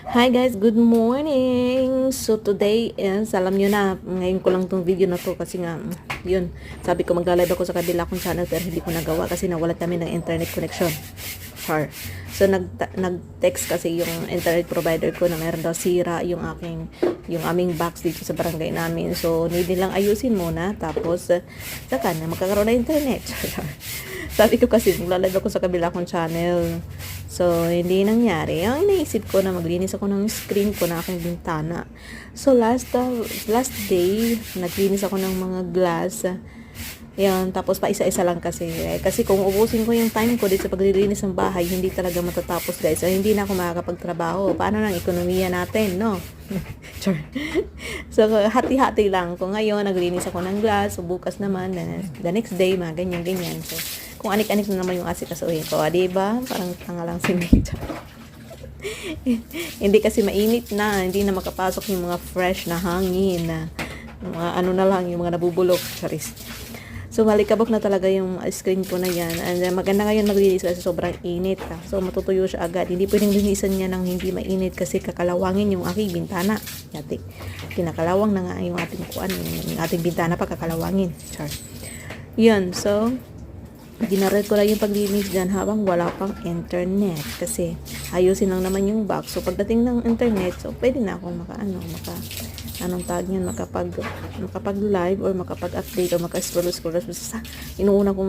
Hi guys, good morning! So today is, alam nyo na, ngayon ko lang tong video na to kasi nga, yun, sabi ko magla-live ako sa kabila kong channel pero hindi ko nagawa kasi nawalan kami ng internet connection. Char. So nag-text kasi yung internet provider ko na meron daw sira yung aming box dito sa barangay namin. So need nilang ayusin muna tapos saka na magkakaroon ng internet. Sabi ko kasi magla-live ako sa kabila kong channel. So, hindi nangyari. Ang iniisip ko na maglinis ako ng screen ko na aking bintana. So, last day, naglinis ako ng mga glass. Yan, tapos pa isa-isa lang kasi. Kasi kung ubusin ko yung time ko dito sa paglilinis ng bahay, hindi talaga matatapos guys. So, hindi na ako makakapagtrabaho. Paano ng ekonomiya natin, no? Sure. So, hati-hati lang. Kung ngayon, naglinis ako ng glass, so bukas naman, the next day, mga ganyan-ganyan. So, kung anik-anik na naman yung asikasuhin ko. Diba? Parang tanga lang si Mija. Hindi kasi mainit na. Hindi na makapasok yung mga fresh na hangin. Mga ano na lang, yung mga nabubulok. Charis. So, malikabok na talaga yung screen ko na yan. And maganda ngayon maglinis kasi sobrang init. So, matutuyo siya agad. Hindi pwedeng linisan niya ng hindi mainit kasi kakalawangin yung aking bintana. Yati. Kinakalawang na nga yung ating kuan. Yung ating bintana pa kakalawangin. Char. Yun. So, dinaret ko lang yung paglinis dyan habang wala pang internet kasi ayusin lang naman yung box. So pagdating ng internet, so pwede na akong anong tag niyan, makapag live or makapag-update or maka-scroll. Basta inuuna ko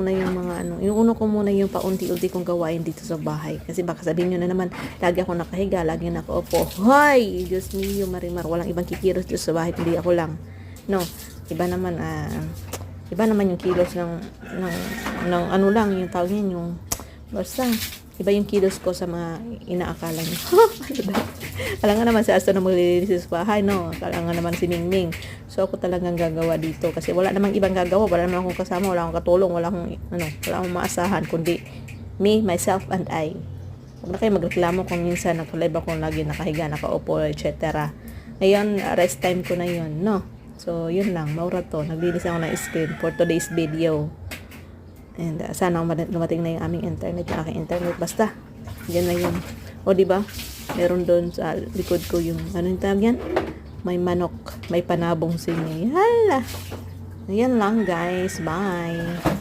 muna yung paunti-unti kong gawain dito sa bahay. Kasi baka sabihin nyo na naman, lagi ako nakahiga, lagi nakaupo. Hoy! Diyos mio, Marimar, walang ibang kikiros dito sa bahay, hindi ako lang. No, iba naman yung kilos ng ano lang yung tawag niyan, yung basta iba yung kilos ko sa mga inaakala niyo. Alam nga naman si Aston na maglilinis sa bahay, no? Alam nga naman si Mingming. So ako talagang gagawa dito kasi wala namang ibang gagawa, wala namang akong kasama, wala akong katulong, wala akong maasahan kundi me, myself and I. Huwag na kayo magreklamo kung minsan nag-live ako lagi nakahiga, nakaupo, etc. Ngayon, rest time ko na yun, no? So, yun lang. Maura to. Naglinis ako ng screen for today's video. And sana lumating na yung aming internet, yung aking internet. Basta, yan na yun. O, diba? Meron doon sa likod ko yung, ano yung tawag yan? May manok. May panabong singay. Hala! Yan lang, guys. Bye!